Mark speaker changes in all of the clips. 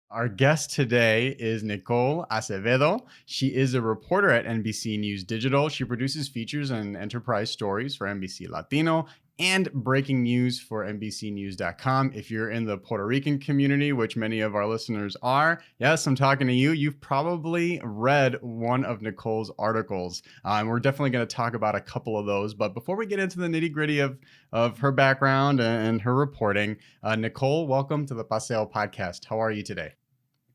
Speaker 1: Our guest today is Nicole Acevedo. She is a reporter at NBC News Digital. She produces features and enterprise stories for NBC Latino and breaking news for NBCnews.com. If you're in the Puerto Rican community, which many of our listeners are, yes, I'm talking to you. You've probably read one of Nicole's articles. And we're definitely going to talk about a couple of those. But before we get into the nitty gritty of her background and her reporting, Nicole, welcome to the Paseo podcast. How are you today?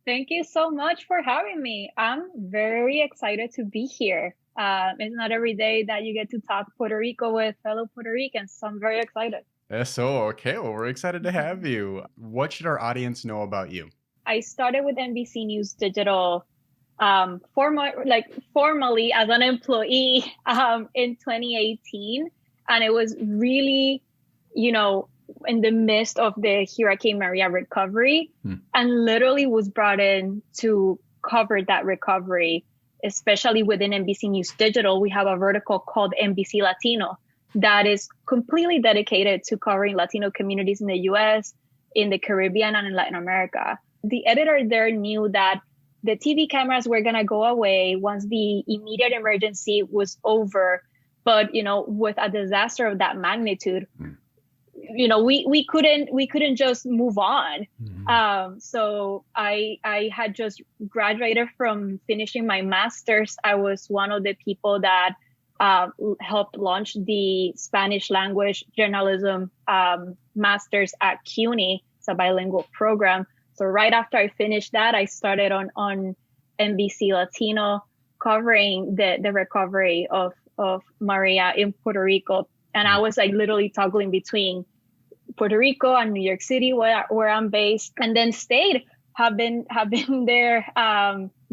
Speaker 2: Thank you so much for having me. I'm very excited to be here. It's not every day that you get to talk Puerto Rico with fellow Puerto Ricans, so I'm very excited.
Speaker 1: Okay. Well, we're excited to have you. What should our audience know about you?
Speaker 2: I started with NBC News Digital formally as an employee in 2018. And it was really, in the midst of the Hurricane Maria recovery, and literally was brought in to cover that recovery, especially within NBC News Digital. We have a vertical called NBC Latino that is completely dedicated to covering Latino communities in the US, in the Caribbean, and in Latin America. The editor there knew that the TV cameras were going to go away once the immediate emergency was over. But, with a disaster of that magnitude, we couldn't just move on. So I had just graduated from finishing my master's. I was one of the people that helped launch the Spanish language journalism master's at CUNY. It's a bilingual program. So right after I finished that, I started on NBC Latino covering the recovery of Maria in Puerto Rico. And I was literally toggling between Puerto Rico and New York City, where I'm based, and then have been there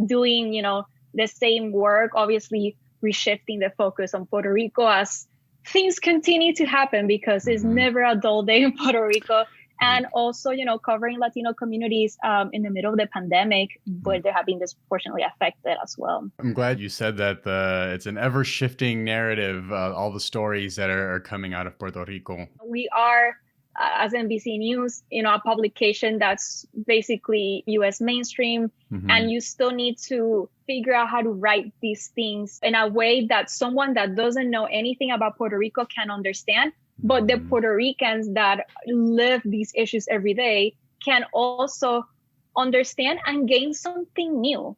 Speaker 2: doing, the same work, obviously reshifting the focus on Puerto Rico as things continue to happen, because it's never a dull day in Puerto Rico. And also, covering Latino communities in the middle of the pandemic, where they have been disproportionately affected as well.
Speaker 1: I'm glad you said that it's an ever-shifting narrative, all the stories that are coming out of Puerto Rico.
Speaker 2: We are, as NBC News, a publication that's basically U.S. mainstream, and you still need to figure out how to write these things in a way that someone that doesn't know anything about Puerto Rico can understand. But the Puerto Ricans that live these issues every day can also understand and gain something new.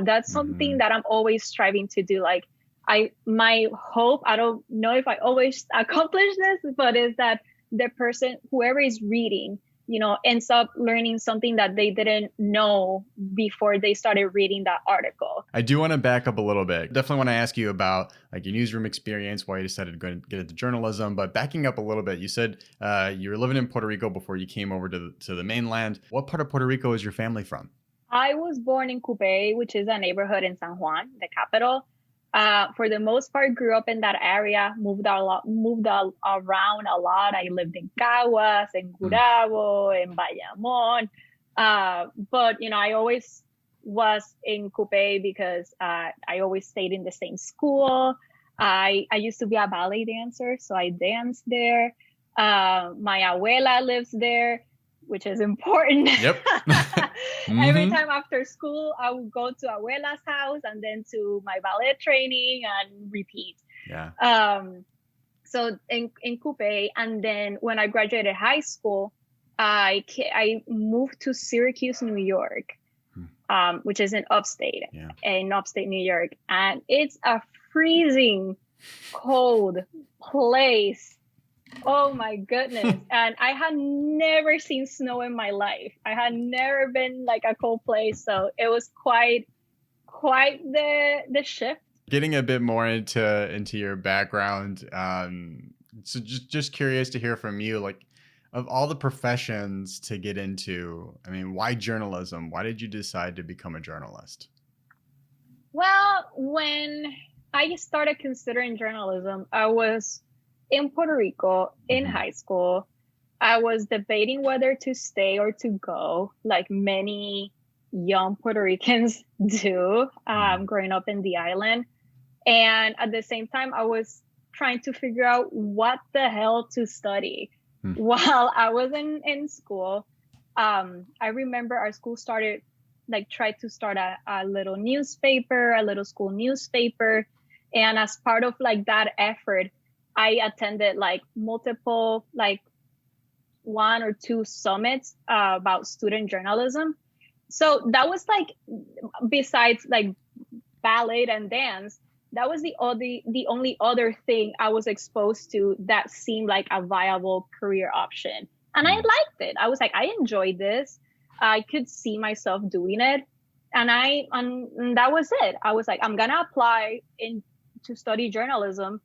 Speaker 2: That's something that I'm always striving to do. My hope, I don't know if I always accomplish this, but is that the person, whoever is reading, ends up learning something that they didn't know before they started reading that article.
Speaker 1: I do want to back up a little bit. Definitely want to ask you about your newsroom experience, why you decided to go and get into journalism. But backing up a little bit, you said you were living in Puerto Rico before you came over to the mainland. What part of Puerto Rico is your family from?
Speaker 2: I was born in Coupé, which is a neighborhood in San Juan, the capital. For the most part, grew up in that area, moved around a lot. I lived in Caguas, in Gurabo, in Bayamón. But, I always was in Coupé because I always stayed in the same school. I used to be a ballet dancer, so I danced there. My abuela lives there, which is important.
Speaker 1: Yep.
Speaker 2: Every time after school, I would go to abuela's house and then to my ballet training and repeat.
Speaker 1: Yeah.
Speaker 2: So in Coupé, and then when I graduated high school, I moved to Syracuse, New York, which is in upstate New York, and it's a freezing cold place. Oh my goodness. And I had never seen snow in my life. I had never been a cold place. So it was quite the shift.
Speaker 1: Getting a bit more into your background. So just curious to hear from you, of all the professions to get into, why journalism? Why did you decide to become a journalist?
Speaker 2: Well, when I started considering journalism, I was in Puerto Rico in high school. I was debating whether to stay or to go, like many young Puerto Ricans do, growing up in the island. And at the same time, I was trying to figure out what the hell to study while I was in school. I remember our school tried to start a little newspaper, a little school newspaper. And as part of like that effort, I attended like multiple, like 1 or 2 summits about student journalism. So that was like, besides like ballet and dance, that was the only other thing I was exposed to that seemed like a viable career option. And I liked it. I was like, I enjoyed this. I could see myself doing it. And that was it. I was like, I'm going to apply to study journalism.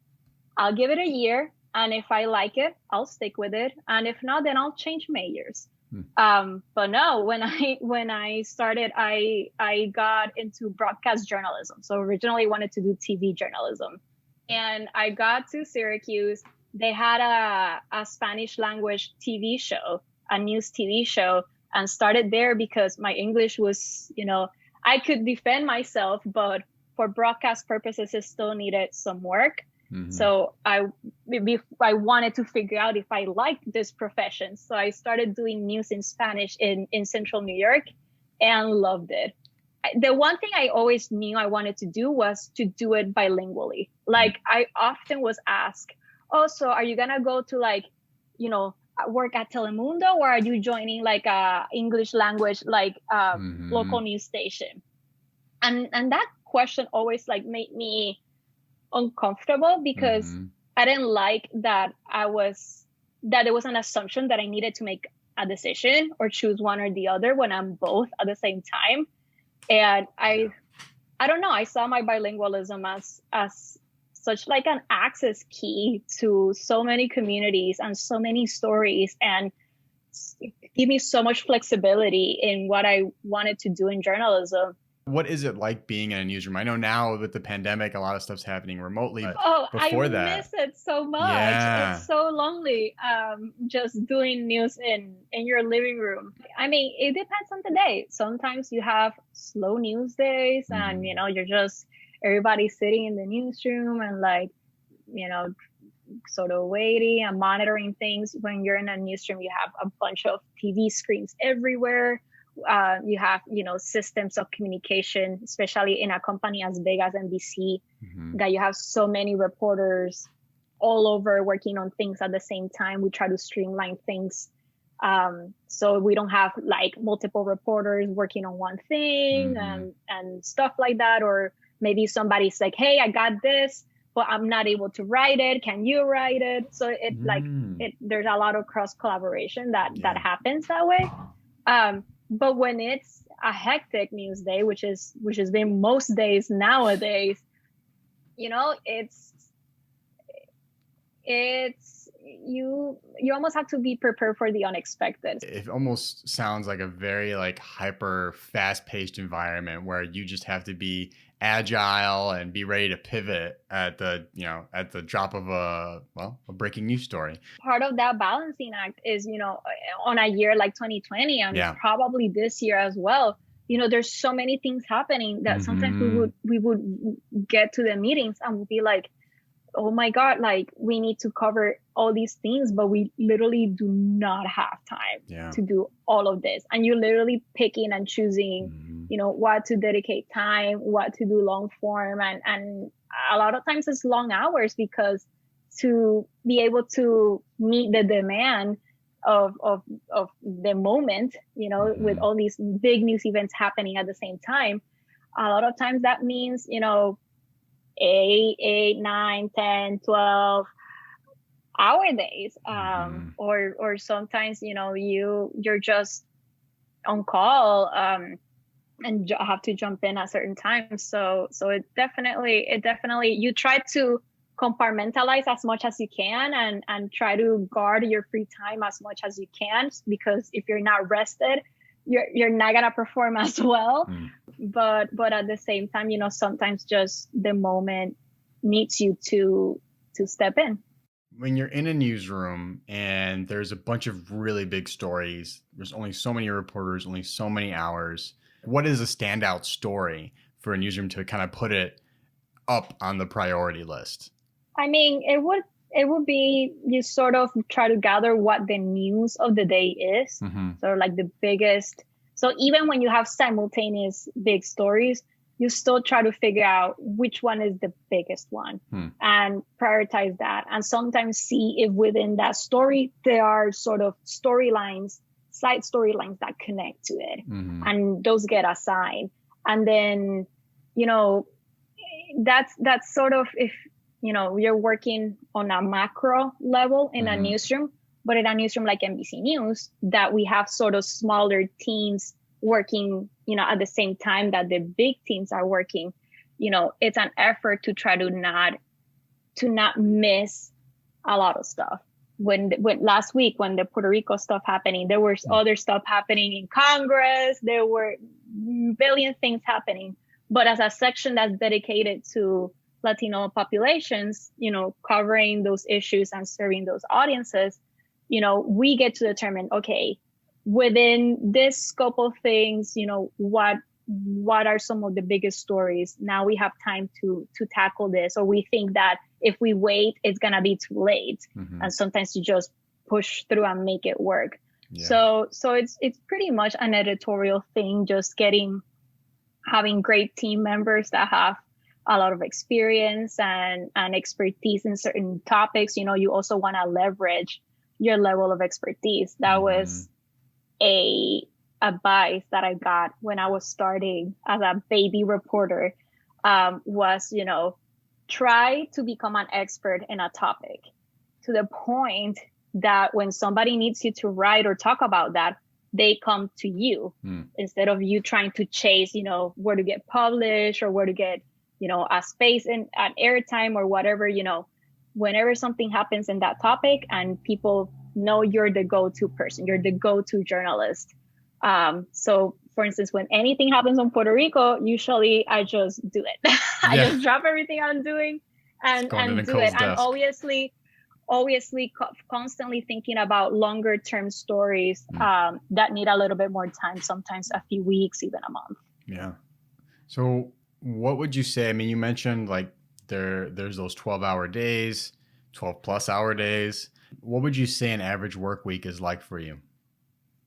Speaker 2: I'll give it a year. And if I like it, I'll stick with it. And if not, then I'll change majors. But no, when I started, I got into broadcast journalism. So originally I wanted to do TV journalism. And I got to Syracuse. They had a Spanish language TV show, a news TV show, and started there because my English was, I could defend myself, but for broadcast purposes, it still needed some work. So I wanted to figure out if I liked this profession. So I started doing news in Spanish in central New York and loved it. The one thing I always knew I wanted to do was to do it bilingually. Like I often was asked, oh, so are you going to go to like, work at Telemundo, or are you joining like a English language, like local news station? And that question always like made me uncomfortable because I didn't like that there was an assumption that I needed to make a decision or choose one or the other when I'm both at the same time. And I don't know, I saw my bilingualism as such like an access key to so many communities and so many stories, and give me so much flexibility in what I wanted to do in journalism.
Speaker 1: What is it like being in a newsroom? I know now with the pandemic, a lot of stuff's happening remotely.
Speaker 2: I miss it so much. Yeah. It's so lonely just doing news in your living room. I mean, it depends on the day. Sometimes you have slow news days and, you're just everybody sitting in the newsroom and like, sort of waiting and monitoring things. When you're in a newsroom, you have a bunch of TV screens everywhere. You have, systems of communication, especially in a company as big as NBC, that you have so many reporters all over working on things at the same time. We try to streamline things. So we don't have like multiple reporters working on one thing and stuff like that. Or maybe somebody's like, hey, I got this, but I'm not able to write it. Can you write it? So there's a lot of cross collaboration that happens that way. But when it's a hectic news day, which has been most days nowadays, it's you almost have to be prepared for the unexpected.
Speaker 1: It almost sounds like a very like hyper fast-paced environment where you just have to be agile and be ready to pivot at the drop of a breaking news story. Part
Speaker 2: of that balancing act is, on a year like 2020 and probably this year as well, there's so many things happening that sometimes we would get to the meetings and we'd be like, oh my God, like we need to cover all these things, but we literally do not have time to do all of this. And you're literally picking and choosing, what to dedicate time, what to do long form. And a lot of times it's long hours because to be able to meet the demand of the moment, with all these big news events happening at the same time, a lot of times that means, 8, 9, 10, 12 hour days. Or sometimes, you're just on call, and have to jump in at certain times. So it definitely, you try to compartmentalize as much as you can and try to guard your free time as much as you can, because if you're not rested, you're not gonna perform as well. But at the same time, sometimes just the moment needs you to step in.
Speaker 1: When you're in a newsroom and there's a bunch of really big stories, there's only so many reporters, only so many hours. What is a standout story for a newsroom to kind of put it up on the priority list?
Speaker 2: I mean, it would it would be you sort of try to gather what the news of the day is. So like the biggest. So even when you have simultaneous big stories, you still try to figure out which one is the biggest one and prioritize that. And sometimes see if within that story, there are sort of storylines, side storylines that connect to it. And those get assigned. And then, you know, that's sort of if, you know, you're working on a macro level in a newsroom, but in a newsroom like NBC News, that we have sort of smaller teams working, you know, at the same time that the big teams are working, you know, it's an effort to try to not miss a lot of stuff. When last week, when the Puerto Rico stuff happening, there was other stuff happening in Congress. There were billion things happening. But as a section that's dedicated to Latino populations, you know, covering those issues and serving those audiences, you know, we get to determine, okay, within this scope of things, you know, what are some of the biggest stories? Now we have time to tackle this, or we think that if we wait, it's gonna be too late. And sometimes you just push through and make it work. So it's pretty much an editorial thing, just having great team members that have a lot of experience and expertise in certain topics. You know, you also want to leverage your level of expertise. That was a advice that I got when I was starting as a baby reporter, was, you know, try to become an expert in a topic to the point that when somebody needs you to write or talk about that, they come to you instead of you trying to chase, you know, where to get published or where to get, you know, a space in at airtime or whatever. You know, whenever something happens in that topic and people know you're the go-to person, you're the go-to journalist. So for instance, when anything happens in Puerto Rico, usually I just do it. I just drop everything I'm doing and do it. And obviously constantly thinking about longer term stories that need a little bit more time, sometimes a few weeks, even a month.
Speaker 1: Yeah. So what would you say? I mean, you mentioned like there's those 12-hour days, 12-plus-hour days. What would you say an average work week is like for you?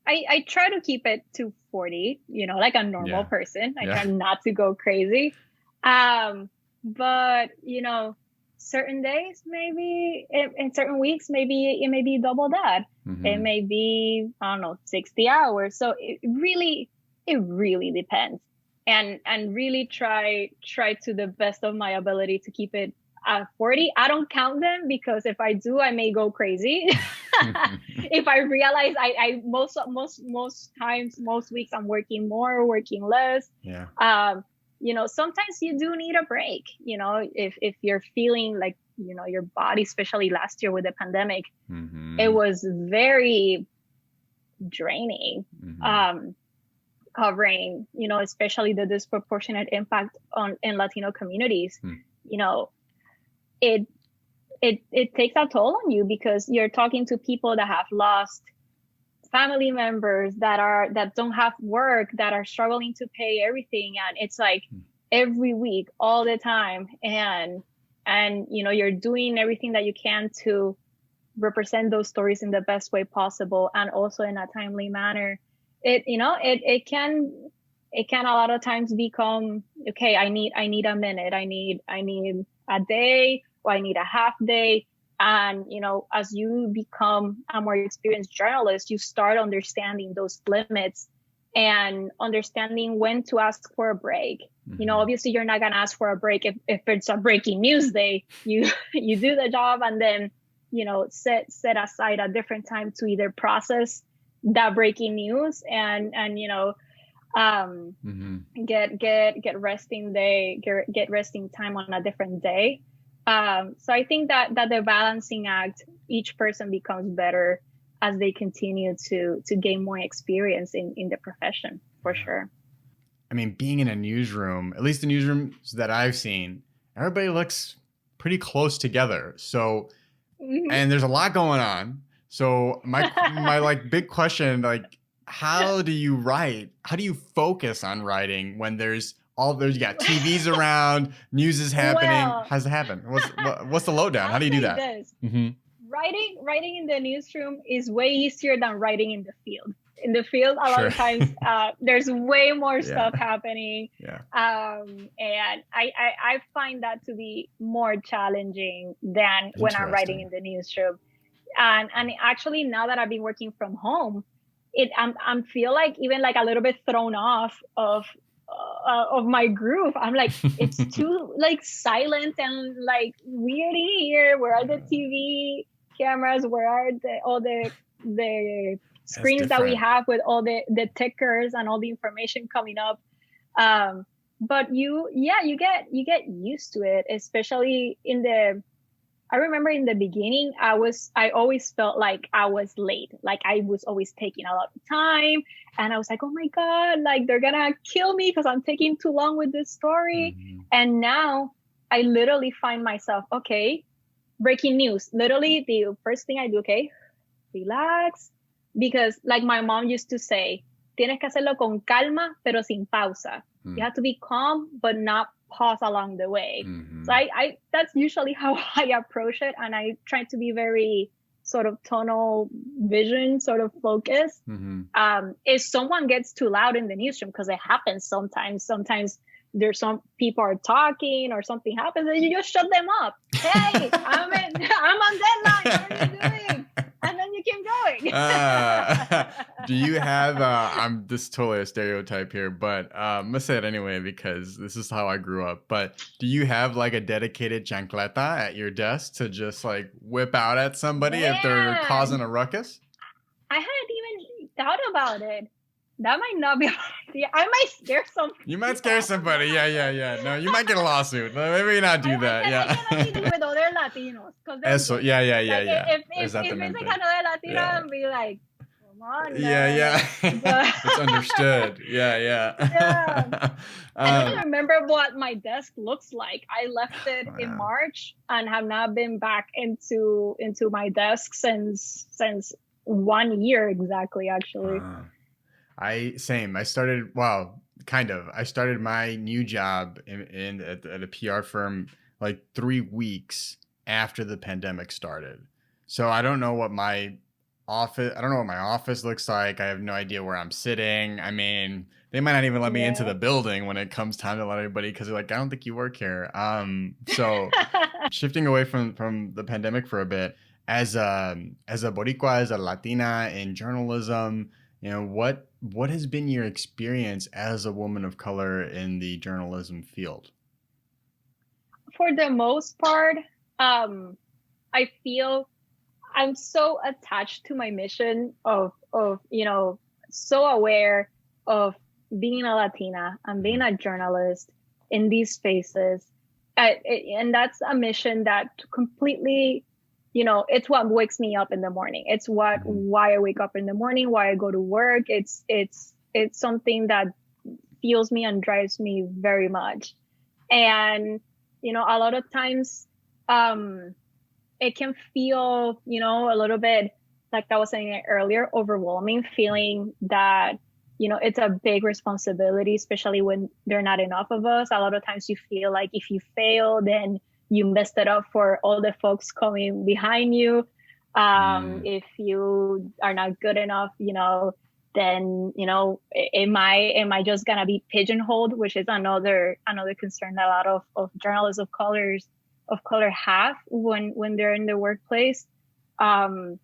Speaker 2: I try to keep it to 40, you know, like a normal person. I try not to go crazy. But, you know, certain days, maybe in certain weeks, maybe it may be double that. It may be, I don't know, 60 hours. So it really depends. And really try to the best of my ability to keep it at 40. I don't count them because if I do, I may go crazy. If I realize I most times, most weeks I'm working more, working less. You know, sometimes you do need a break. You know, if you're feeling like, you know, your body, especially last year with the pandemic, it was very draining. Covering, you know, especially the disproportionate impact in Latino communities. You know, it takes a toll on you because you're talking to people that have lost family members, that don't have work, that are struggling to pay everything, and it's like every week, all the time, and you know, you're doing everything that you can to represent those stories in the best way possible and also in a timely manner. It can a lot of times become, okay, I need a minute, I need a day, or I need a half day. And, you know, as you become a more experienced journalist, you start understanding those limits and understanding when to ask for a break. You know, obviously you're not going to ask for a break if it's a breaking news day. You do the job and then, you know, set aside a different time to either process that breaking news and you know, get resting time on a different day. So I think that the balancing act, each person becomes better as they continue to gain more experience in the profession, for sure.
Speaker 1: I mean, being in a newsroom, at least the newsrooms that I've seen, everybody looks pretty close together. So, and there's a lot going on. So my like big question, like, how do you write? How do you focus on writing when there's all there's, you got TVs around, news is happening.
Speaker 2: Well,
Speaker 1: How's it happen? What's the lowdown? How
Speaker 2: I'll
Speaker 1: do you do
Speaker 2: say
Speaker 1: that?
Speaker 2: this.
Speaker 1: Mm-hmm.
Speaker 2: Writing in the newsroom is way easier than writing in the field. In the field, a lot of times there's way more stuff happening.
Speaker 1: Yeah.
Speaker 2: And I find that to be more challenging than when I'm writing in the newsroom. And actually, now that I've been working from home, I'm feel like even like a little bit thrown off of my groove. I'm like, it's too like silent and like weird here. Where are the TV cameras? Where are all the screens that we have with all the tickers and all the information coming up? But you get used to it, especially I remember in the beginning, I always felt like I was late. Like I was always taking a lot of time. And I was like, oh my God, like they're going to kill me because I'm taking too long with this story. Mm-hmm. And now I literally find myself, okay, breaking news. Literally the first thing I do, okay, relax. Because like my mom used to say, tienes que hacerlo con calma, pero sin pausa. Mm. You have to be calm, but not pause along the way. Mm-hmm. So I that's usually how I approach it. And I try to be very sort of tunnel vision, sort of focused. Mm-hmm. If someone gets too loud in the newsroom, because it happens sometimes there's some people are talking or something happens and you just shut them up. Hey, I'm on deadline. What are you doing? And then you keep going.
Speaker 1: Do you have, this is totally a stereotype here, but I'm going to say it anyway because this is how I grew up. But do you have like a dedicated chancleta at your desk to just like whip out at somebody if they're causing a ruckus?
Speaker 2: I hadn't even thought about it. That might not be. I might scare somebody.
Speaker 1: You might scare somebody. Yeah. No, you might get a lawsuit. Maybe not do that.
Speaker 2: I can only do with other Latinos.
Speaker 1: Eso. Yeah.
Speaker 2: If it's like another Latino, I'll be like, come on.
Speaker 1: Yeah. It's understood. Yeah.
Speaker 2: I don't remember what my desk looks like. I left it in March and have not been back into my desk since 1 year exactly, actually.
Speaker 1: I started my new job at a PR firm like 3 weeks after the pandemic started. So I don't know what my office looks like. I have no idea where I'm sitting. I mean, they might not even let me into the building when it comes time to let everybody, because they're like, I don't think you work here. So shifting away from the pandemic for a bit, as a Boricua, as a Latina in journalism, what has been your experience as a woman of color in the journalism field?
Speaker 2: For the most part, I feel I'm so attached to my mission of so aware of being a Latina and being a journalist in these spaces. And that's a mission that completely, it's what wakes me up in the morning. It's why I wake up in the morning, why I go to work. It's something that fuels me and drives me very much. And, a lot of times, it can feel, a little bit, like I was saying earlier, overwhelming, feeling that, it's a big responsibility, especially when there are not enough of us. A lot of times you feel like if you fail, then you messed it up for all the folks coming behind you. If you are not good enough, then, am I just going to be pigeonholed, which is another concern that a lot of journalists of color have when they're in the workplace. But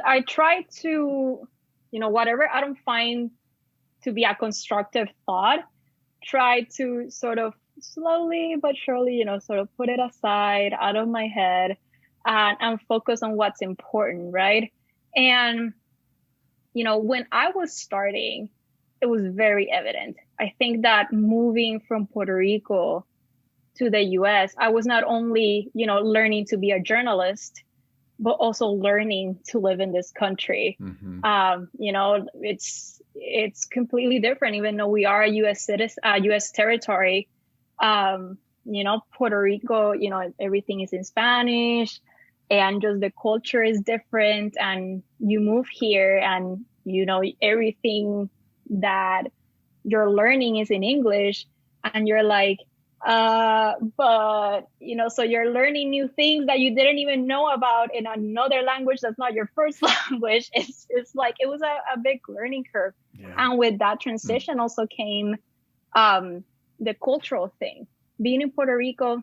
Speaker 2: I try to, whatever I don't find to be a constructive thought, try to sort of slowly but surely, sort of put it aside out of my head and focus on what's important, right? And, when I was starting, it was very evident. I think that moving from Puerto Rico to the US, I was not only, learning to be a journalist, but also learning to live in this country. Mm-hmm. It's completely different, even though we are a US territory. Puerto Rico, everything is in Spanish and just the culture is different. And you move here and, everything that you're learning is in English. and you're like, but so you're learning new things that you didn't even know about in another language that's not your first language. It's like it was a big learning curve.
Speaker 1: Yeah.
Speaker 2: And with that transition also came the cultural thing. Being in Puerto Rico,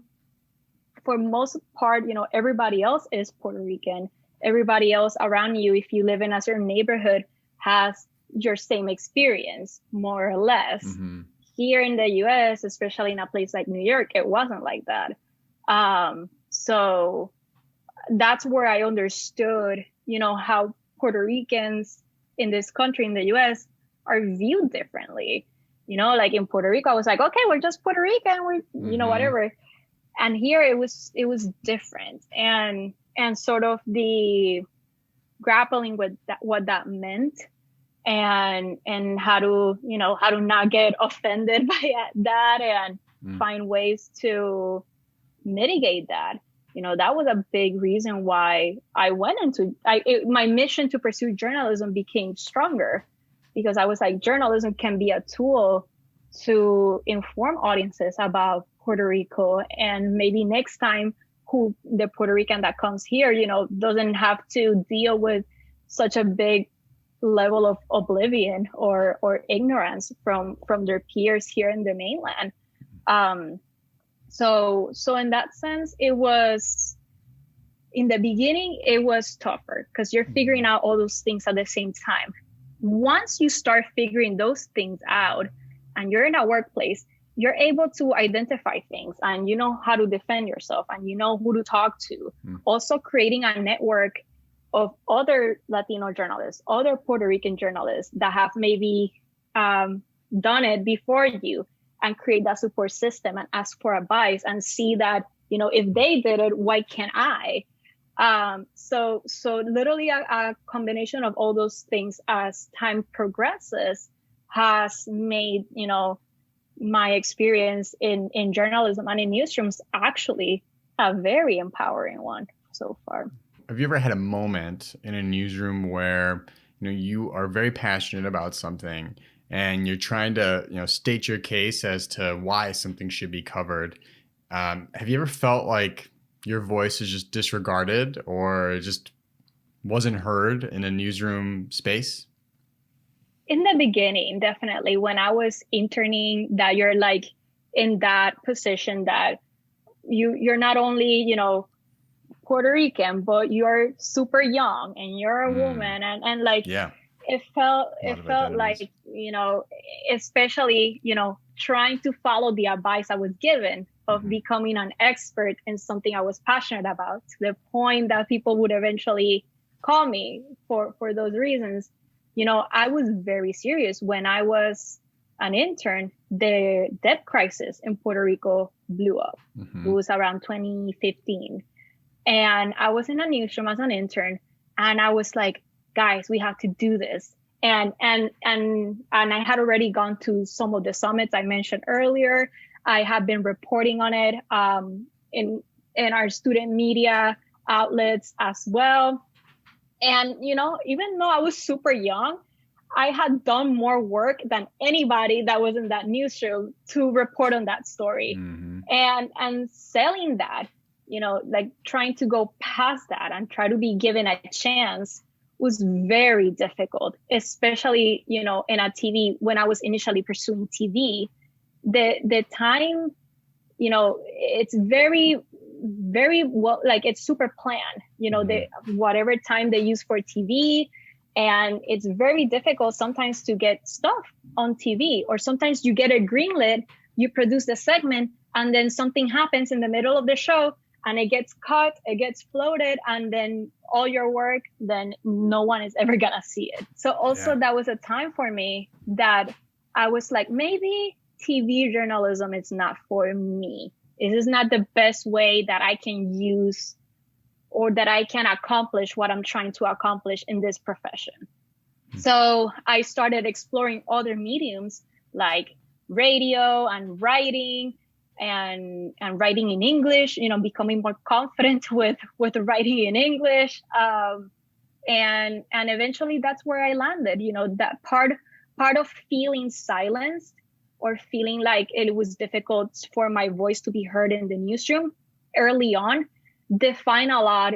Speaker 2: for most part, everybody else is Puerto Rican. Everybody else around you, if you live in a certain neighborhood, has your same experience, more or less.
Speaker 1: Mm-hmm.
Speaker 2: Here in the US, especially in a place like New York, it wasn't like that. So that's where I understood, how Puerto Ricans in this country, in the US, are viewed differently. Like in Puerto Rico, I was like, okay, we're just Puerto Rican, we're, whatever. And here it was different. And sort of the grappling with what that meant, and how to not get offended by that, and find ways to mitigate that. That was a big reason why I went into my mission to pursue journalism became stronger, because I was like, journalism can be a tool to inform audiences about Puerto Rico, and maybe next time who the Puerto Rican that comes here, doesn't have to deal with such a big level of oblivion or ignorance from their peers here in the mainland. So in that sense, it was, in the beginning, it was tougher because you're figuring out all those things at the same time. Once you start figuring those things out and you're in a workplace, you're able to identify things, and you know how to defend yourself, and you know who to talk to. Also creating a network of other Latino journalists, other Puerto Rican journalists that have maybe done it before you, and create that support system and ask for advice and see that, if they did it, why can't I? So literally a combination of all those things as time progresses has made, my experience in journalism and in newsrooms actually a very empowering one so far.
Speaker 1: Have you ever had a moment in a newsroom where, you are very passionate about something and you're trying to, state your case as to why something should be covered? Have you ever felt like your voice is just disregarded or just wasn't heard in a newsroom space?
Speaker 2: In the beginning, definitely. When I was interning, that you're like in that position that you're not only, Puerto Rican, but you're super young and you're a woman, and like,
Speaker 1: yeah.
Speaker 2: It felt like, especially, trying to follow the advice I was given of becoming an expert in something I was passionate about, to the point that people would eventually call me for those reasons. I was very serious. When I was an intern, the debt crisis in Puerto Rico blew up. It was around 2015. And I was in a newsroom as an intern, and I was like, guys, we have to do this. And I had already gone to some of the summits I mentioned earlier. I have been reporting on it in our student media outlets as well. And, even though I was super young, I had done more work than anybody that was in that newsroom to report on that story. And selling that, like trying to go past that and try to be given a chance was very difficult, especially, in a TV. When I was initially pursuing TV, the time, it's very, very well, like it's super planned, whatever time they use for TV. And it's very difficult sometimes to get stuff on TV, or sometimes you get a greenlit, you produce the segment, and then something happens in the middle of the show and it gets cut, it gets floated, and then all your work, then no one is ever gonna see it. So also that was a time for me that I was like, maybe TV journalism is not for me. This is not the best way that I can use or that I can accomplish what I'm trying to accomplish in this profession. So I started exploring other mediums like radio and writing and writing in English, becoming more confident with writing in English. And eventually that's where I landed, that part of feeling silenced or feeling like it was difficult for my voice to be heard in the newsroom early on defined a lot,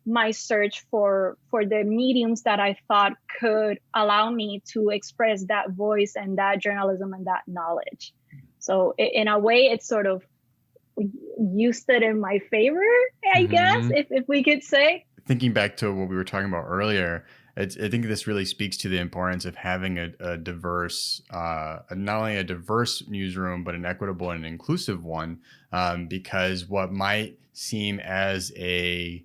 Speaker 2: my search for the mediums that I thought could allow me to express that voice and that journalism and that knowledge. So in a way, it's sort of used it in my favor, I guess, if we could say.
Speaker 1: Thinking back to what we were talking about earlier, I think this really speaks to the importance of having a diverse, not only a diverse newsroom, but an equitable and inclusive one, because what might seem as a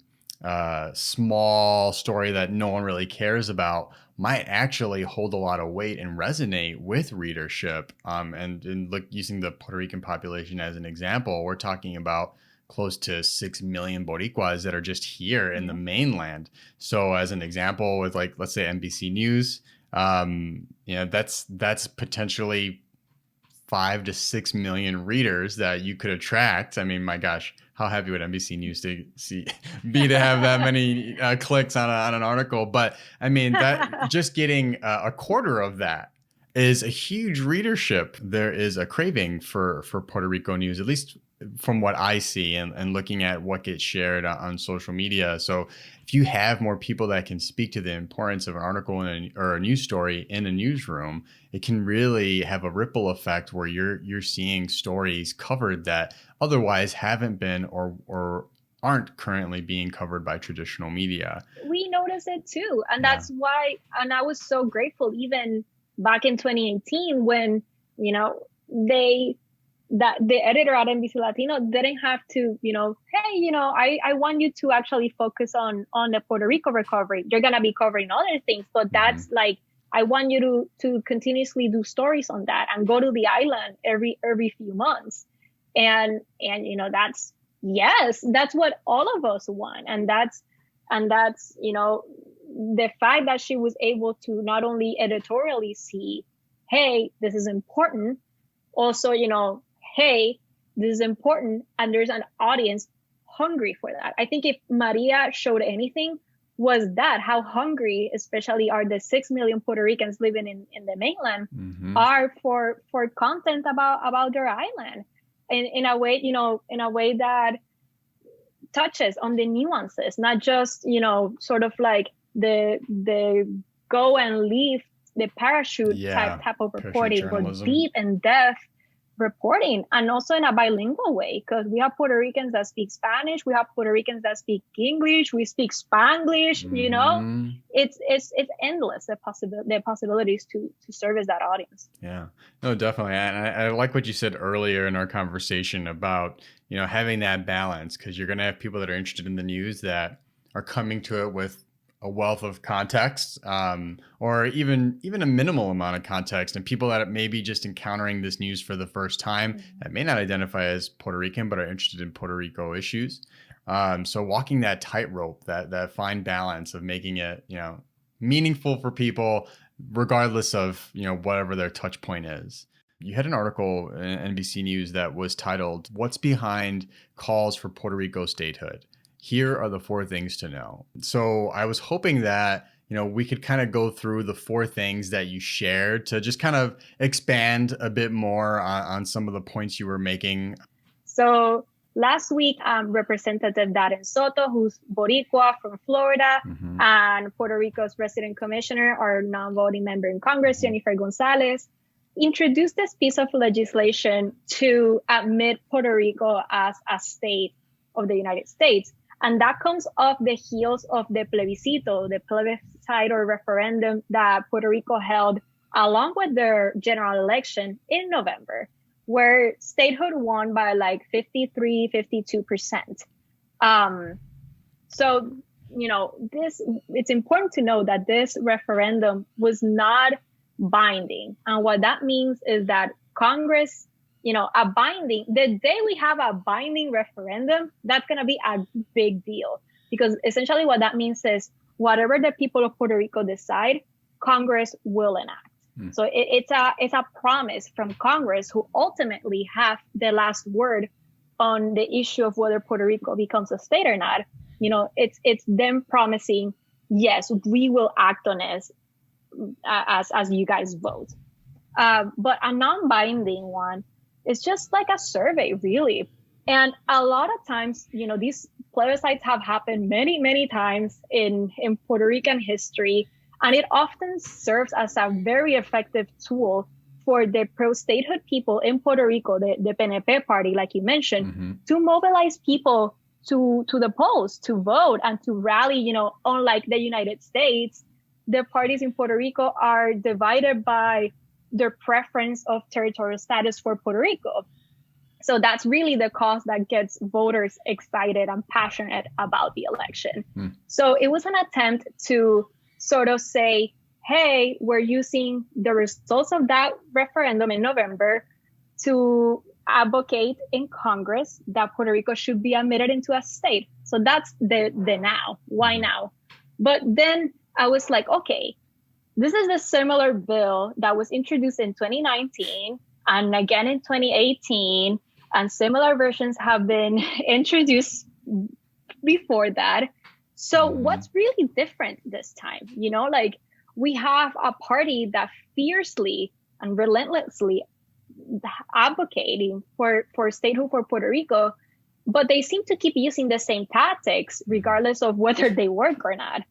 Speaker 1: small story that no one really cares about might actually hold a lot of weight and resonate with readership. And look, using the Puerto Rican population as an example, we're talking about close to 6 million Boricuas that are just here in the mainland. So as an example, with like, let's say NBC News, that's potentially 5 to 6 million readers that you could attract. I mean, my gosh, how happy would NBC News to have that many clicks on an article? But I mean, that just getting a quarter of that is a huge readership. There is a craving for Puerto Rico news, at least from what I see and looking at what gets shared on social media. So if you have more people that can speak to the importance of an article or a news story in a newsroom, it can really have a ripple effect where you're seeing stories covered that otherwise haven't been or aren't currently being covered by traditional media.
Speaker 2: We notice it too. And that's why, and I was so grateful even back in 2018 when, that the editor at NBC Latino didn't have to, hey, I want you to actually focus on the Puerto Rico recovery. You're going to be covering other things, but that's like, I want you to continuously do stories on that and go to the island every few months. And that's what all of us want. And that's, the fact that she was able to not only editorially see, hey, this is important. Also, hey, this is important, and there's an audience hungry for that. I think if Maria showed anything, was that how hungry, especially are the 6 million Puerto Ricans living in the mainland, are for content about their island, in a way that touches on the nuances, not just sort of like the go and leave the parachute type of reporting, but deep and depth reporting, and also in a bilingual way, because we have Puerto Ricans that speak Spanish, we have Puerto Ricans that speak English, we speak Spanglish. It's endless, the possibilities to service that audience.
Speaker 1: Yeah, no, definitely. And I like what you said earlier in our conversation about having that balance, because you're going to have people that are interested in the news that are coming to it with a wealth of context, or even a minimal amount of context, and people that may be just encountering this news for the first time that may not identify as Puerto Rican but are interested in Puerto Rico issues. So walking that tightrope, that fine balance of making it meaningful for people, regardless of whatever their touch point is. You had an article in NBC News that was titled, "What's Behind Calls for Puerto Rico Statehood? Here are the 4 things to know." So I was hoping that, we could kind of go through the 4 things that you shared to just kind of expand a bit more on some of the points you were making.
Speaker 2: So last week, Representative Darren Soto, who's Boricua from Florida, and Puerto Rico's resident commissioner, our non-voting member in Congress, Jennifer Gonzalez, introduced this piece of legislation to admit Puerto Rico as a state of the United States. And that comes off the heels of the plebiscito, the plebiscite or referendum that Puerto Rico held along with their general election in November, where statehood won by like 52%. So, it's important to know that this referendum was not binding. And what that means is that Congress, the day we have a binding referendum, that's going to be a big deal, because essentially what that means is whatever the people of Puerto Rico decide, Congress will enact. So it's a promise from Congress, who ultimately have the last word on the issue of whether Puerto Rico becomes a state or not. It's them promising, yes, we will act on this as you guys vote. But a non-binding one is just like a survey, really. And a lot of times, these plebiscites have happened many, many times in Puerto Rican history. And it often serves as a very effective tool for the pro-statehood people in Puerto Rico, the PNP party, like you mentioned, to mobilize people to the polls, to vote, and to rally. Unlike the United States, the parties in Puerto Rico are divided by their preference of territorial status for Puerto Rico. So that's really the cause that gets voters excited and passionate about the election. So it was an attempt to sort of say, hey, we're using the results of that referendum in November to advocate in Congress that Puerto Rico should be admitted into a state. So that's the now. Why now? But then I was like, okay, this is a similar bill that was introduced in 2019 and again in 2018, and similar versions have been introduced before that. So what's really different this time? We have a party that fiercely and relentlessly advocating for statehood for Puerto Rico, but they seem to keep using the same tactics regardless of whether they work or not.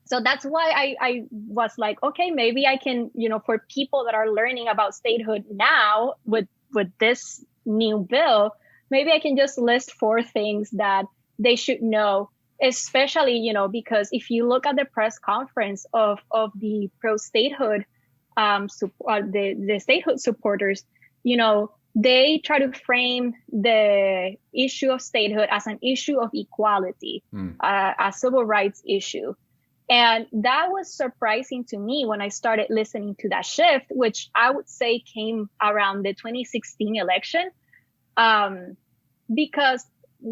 Speaker 2: So that's why I was like, okay, maybe I can, for people that are learning about statehood now with this new bill, maybe I can just list 4 things that they should know, especially, because if you look at the press conference of the pro-statehood, the statehood supporters, they try to frame the issue of statehood as an issue of equality, a civil rights issue. And that was surprising to me when I started listening to that shift, which I would say came around the 2016 election. Because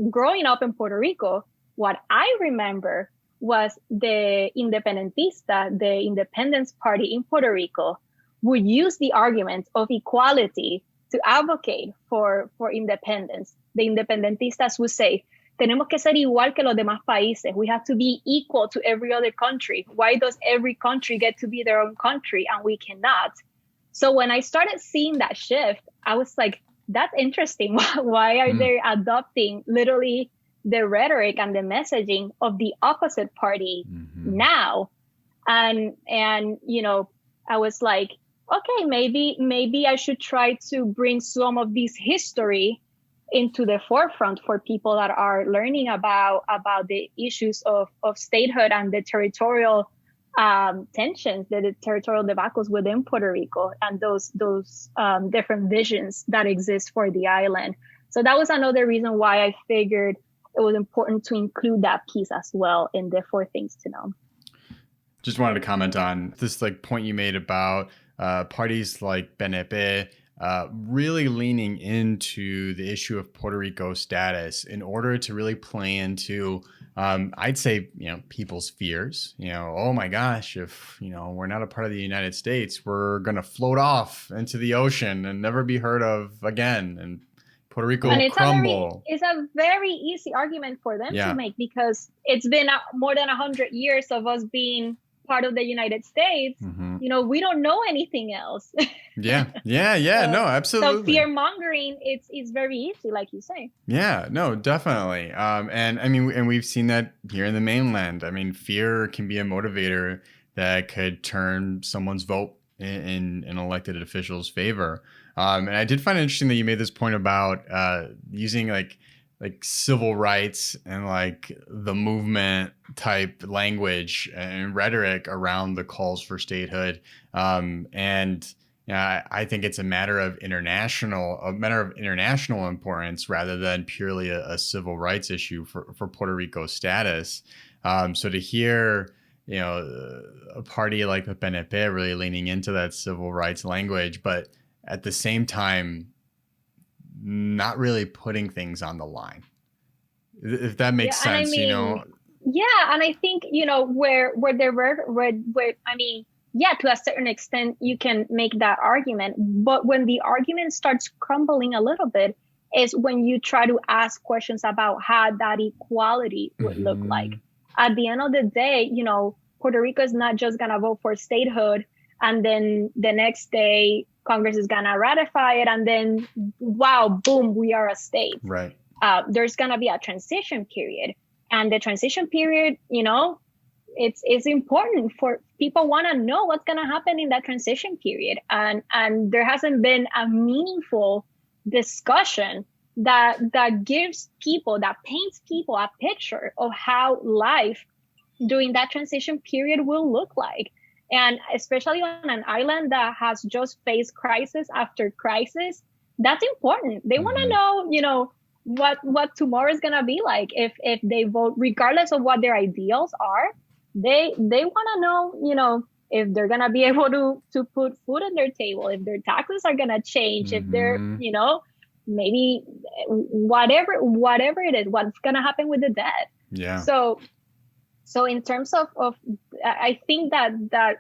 Speaker 2: growing up in Puerto Rico, what I remember was the Independentista, the Independence Party in Puerto Rico, would use the argument of equality to advocate for independence. The Independentistas would say, tenemos que ser igual que los demás países. We have to be equal to every other country. Why does every country get to be their own country and we cannot? So when I started seeing that shift, I was like, that's interesting. Why are they adopting literally the rhetoric and the messaging of the opposite party now? And I was like, okay, maybe I should try to bring some of this history into the forefront for people that are learning about the issues of statehood and the territorial tensions, the territorial debacles within Puerto Rico, and those different visions that exist for the island. So that was another reason why I figured it was important to include that piece as well in the 4 things to know.
Speaker 1: Just wanted to comment on this point you made about parties like PNP really leaning into the issue of Puerto Rico status in order to really play into, I'd say, people's fears. Oh my gosh, if, we're not a part of the United States, we're going to float off into the ocean and never be heard of again. And Puerto Rico will crumble.
Speaker 2: It's a very easy argument for them to make, because it's been more than 100 years of us being part of the United States. We don't know anything else.
Speaker 1: No, absolutely.
Speaker 2: So fear mongering, it's very easy, like you say.
Speaker 1: Yeah, no, definitely. And we've seen that here in the mainland. Fear can be a motivator that could turn someone's vote in an elected official's favor. And I did find it interesting that you made this point about using like civil rights and like the movement type language and rhetoric around the calls for statehood. I think it's a matter of international importance rather than purely a civil rights issue for Puerto Rico status. So to hear, a party like the PNP really leaning into that civil rights language, but at the same time, not really putting things on the line, if that makes sense,
Speaker 2: Yeah, and I think where to a certain extent you can make that argument, but when the argument starts crumbling a little bit is when you try to ask questions about how that equality would look like. At the end of the day, Puerto Rico is not just gonna vote for statehood and then the next day Congress is gonna ratify it, and then wow, boom, we are a state.
Speaker 1: Right.
Speaker 2: There's gonna be a transition period, and the transition period, it's important for people want to know what's gonna happen in that transition period, and there hasn't been a meaningful discussion that gives people, that paints people a picture of how life during that transition period will look like. And especially on an island that has just faced crisis after crisis, that's important. They want to know, what tomorrow is going to be like if they vote, regardless of what their ideals are. They want to know, if they're going to be able to put food on their table, if their taxes are going to change, if they're, maybe whatever it is, what's going to happen with the debt.
Speaker 1: Yeah.
Speaker 2: So in terms of I think that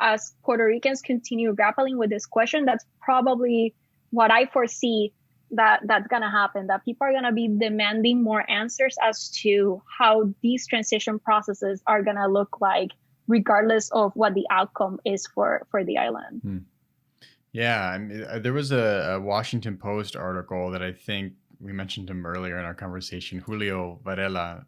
Speaker 2: as Puerto Ricans continue grappling with this question, that's probably what I foresee that's going to happen, that people are going to be demanding more answers as to how these transition processes are going to look like, regardless of what the outcome is for the island.
Speaker 1: Yeah, I mean, there was a Washington Post article that I think we mentioned him earlier in our conversation, Julio Varela.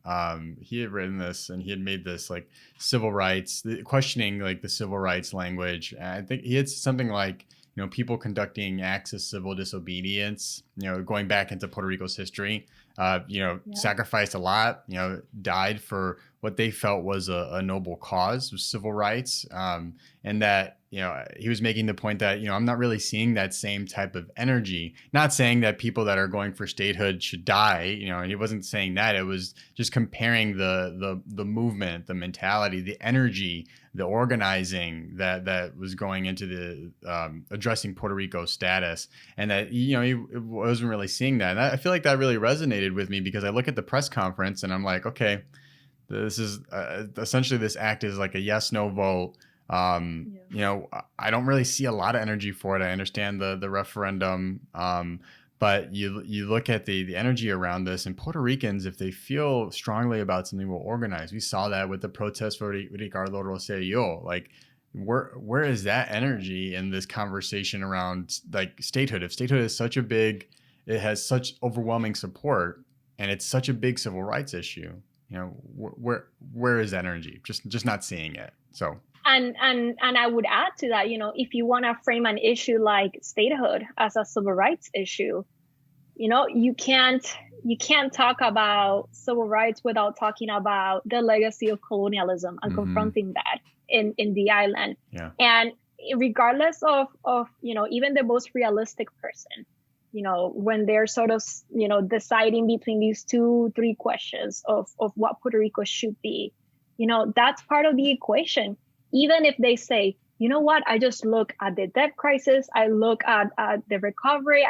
Speaker 1: He had written this, and he had made this like civil rights, questioning like the civil rights language. And I think he had something like, people conducting acts of civil disobedience, going back into Puerto Rico's history, sacrificed a lot, died for what they felt was a noble cause of civil rights. And that, he was making the point that, I'm not really seeing that same type of energy. Not saying that people that are going for statehood should die, and he wasn't saying that. It was just comparing the movement, the mentality, the energy, the organizing that was going into the addressing Puerto Rico's status, and that he wasn't really seeing that. And I feel like that really resonated with me, because I look at the press conference and I'm like, okay, this is essentially, this act is like a yes no vote. I don't really see a lot of energy for it. I understand the referendum, but you look at the energy around this, and Puerto Ricans, if they feel strongly about something, will organize. We saw that with the protest for Ricardo Rosselló. Like, where is that energy in this conversation around like statehood? If statehood is it has such overwhelming support, and it's such a big civil rights issue, where is that energy? Just not seeing it. So.
Speaker 2: And I would add to that, if you want to frame an issue like statehood as a civil rights issue, you can't talk about civil rights without talking about the legacy of colonialism and confronting that in the island.
Speaker 1: Yeah.
Speaker 2: And regardless of even the most realistic person, when they're sort of deciding between these 2-3 questions of what Puerto Rico should be, that's part of the equation. Even if they say, you know what, I just look at the debt crisis, I look at the recovery,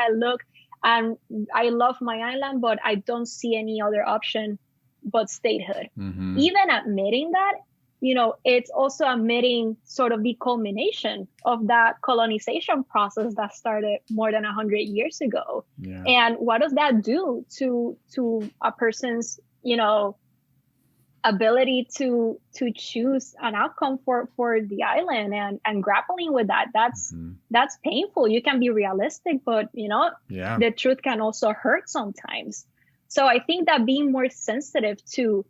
Speaker 2: and I love my island, but I don't see any other option but statehood. Even admitting that, it's also admitting sort of the culmination of that colonization process that started more than 100 years ago.
Speaker 1: Yeah.
Speaker 2: And what does that do to a person's, ability to choose an outcome for the island, and grappling with that's painful. You can be realistic, but the truth can also hurt sometimes. So I think that being more sensitive to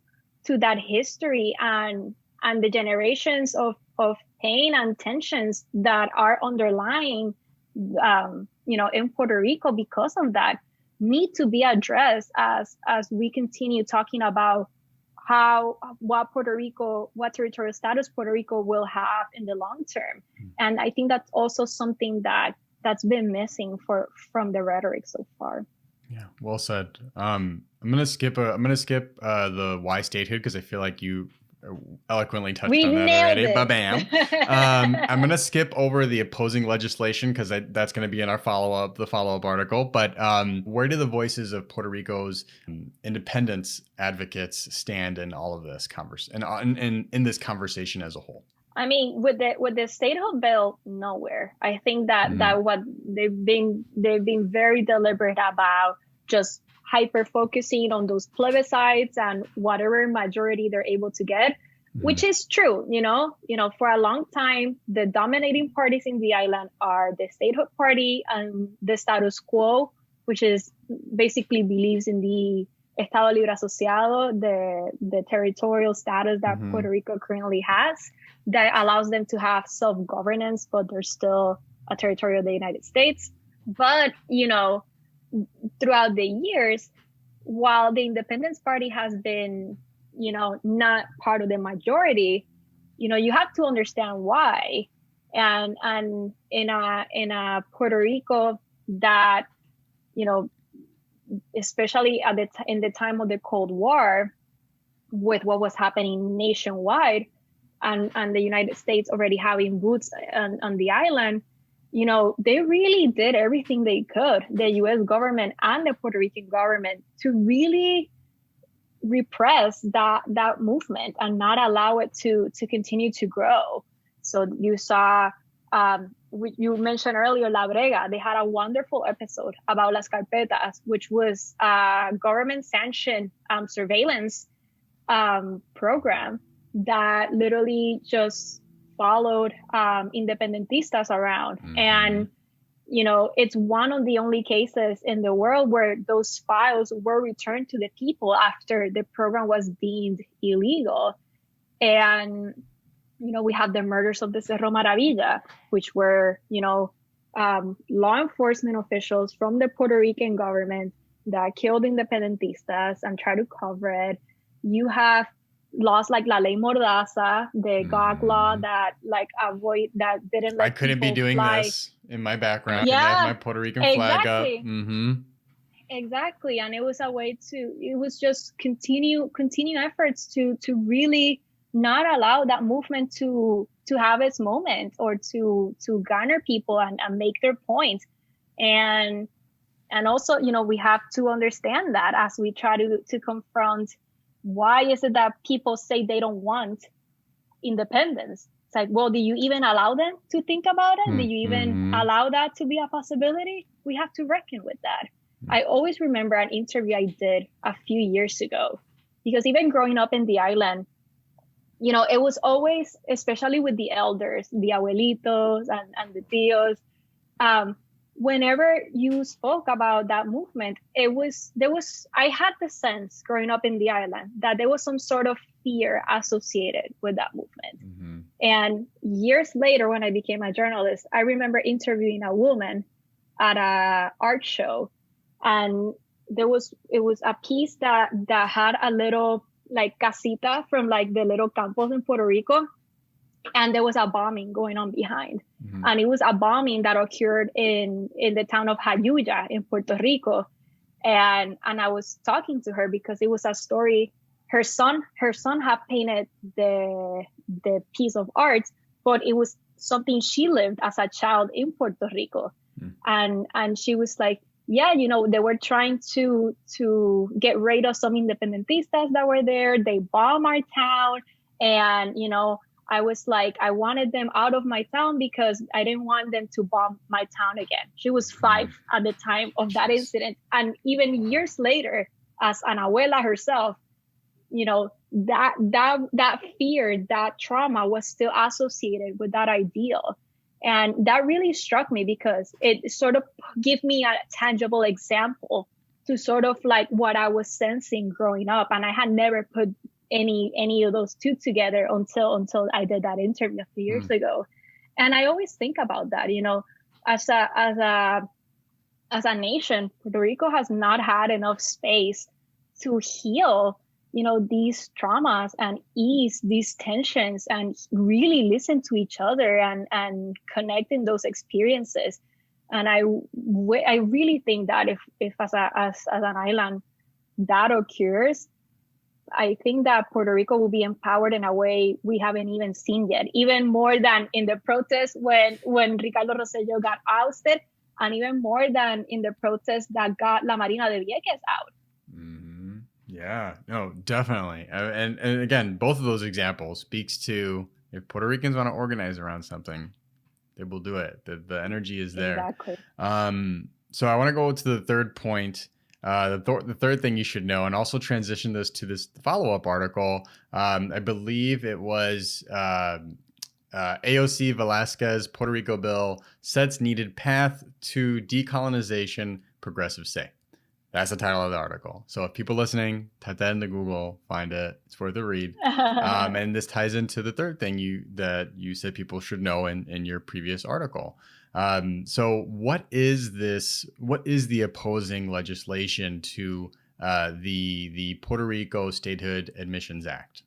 Speaker 2: that history and the generations of pain and tensions that are underlying in Puerto Rico because of that need to be addressed as we continue talking about what territorial status Puerto Rico will have in the long term. And I think that's also something that's been missing from the rhetoric so far.
Speaker 1: Yeah, well said. I'm gonna skip the why statehood, because I feel like you eloquently touched on that already. Ba-bam. I'm going to skip over the opposing legislation, because that's going to be in our the follow-up article. But where do the voices of Puerto Rico's independence advocates stand in all of this conversation, and in this conversation as a whole?
Speaker 2: I mean, with the statehood bill, nowhere. I think that what they've been very deliberate about, just hyper focusing on those plebiscites and whatever majority they're able to get. which is true. For a long time, the dominating parties in the island are the statehood party and the status quo, which is basically believes in the Estado Libre Asociado, the territorial status that Puerto Rico currently has, that allows them to have self-governance, but they're still a territory of the United States. But, throughout the years, while the Independence Party has been, not part of the majority, you have to understand why. And in a Puerto Rico that, especially in the time of the Cold War, with what was happening nationwide, and the United States already having boots on the island, they really did everything they could, the U.S. government and the Puerto Rican government, to really repress that movement and not allow it to continue to grow. So you saw, you mentioned earlier, La Brega. They had a wonderful episode about Las Carpetas, which was a government-sanctioned surveillance program that literally just followed independentistas around. And, it's one of the only cases in the world where those files were returned to the people after the program was deemed illegal. And, we have the murders of the Cerro Maravilla, which were, law enforcement officials from the Puerto Rican government that killed independentistas and tried to cover it. You have laws like La Ley Mordaza, the GOG law that didn't let
Speaker 1: I couldn't be doing
Speaker 2: fly.
Speaker 1: this in my background.
Speaker 2: Yeah,
Speaker 1: I have my Puerto Rican flag up.
Speaker 2: Exactly. And it was a way it was just continue efforts to really not allow that movement to have its moment, or to garner people and make their point. And also, we have to understand that as we try to confront, why is it that people say they don't want independence? It's like, well, do you even allow them to think about it? Do you even allow that to be a possibility? We have to reckon with that. I always remember an interview I did a few years ago, because even growing up in the island, it was always, especially with the elders, the abuelitos and the tios, whenever you spoke about that movement, I had the sense growing up in the island that there was some sort of fear associated with that movement. And years later, when I became a journalist, I remember interviewing a woman at a art show, and it was a piece that had a little like casita from like the little campos in Puerto Rico. And there was a bombing going on behind. And it was a bombing that occurred in the town of Jayuya in Puerto Rico. And I was talking to her because it was a story. Her son had painted the piece of art, but it was something she lived as a child in Puerto Rico. And she was like, yeah, they were trying to get rid of some independentistas that were there. They bombed our town. And, I was like, I wanted them out of my town because I didn't want them to bomb my town again. She was 5 at the time of that incident. And even years later, as an abuela herself, that fear, that trauma was still associated with that ideal. And that really struck me because it sort of gave me a tangible example to sort of like what I was sensing growing up. And I had never put any of those two together until I did that interview a few years ago. And I always think about that, as a nation, Puerto Rico has not had enough space to heal, these traumas and ease these tensions and really listen to each other and connect in those experiences. And I really think that if as an island that occurs, I think that Puerto Rico will be empowered in a way we haven't even seen yet, even more than in the protest when Ricardo Rosselló got ousted, and even more than in the protest that got La Marina de Vieques out.
Speaker 1: Yeah, no, definitely. And again, both of those examples speaks to, if Puerto Ricans want to organize around something, they will do it. The energy is there.
Speaker 2: Exactly.
Speaker 1: So I want to go to the third point. The third thing you should know, and also transition this to this follow-up article. I believe it was AOC Velasquez Puerto Rico bill sets needed path to decolonization, progressives say. That's the title of the article. So if people listening, type that into Google, find it. It's worth a read. And this ties into the third thing you said people should know in your previous article. So what is this? What is the opposing legislation to the Puerto Rico Statehood Admissions Act?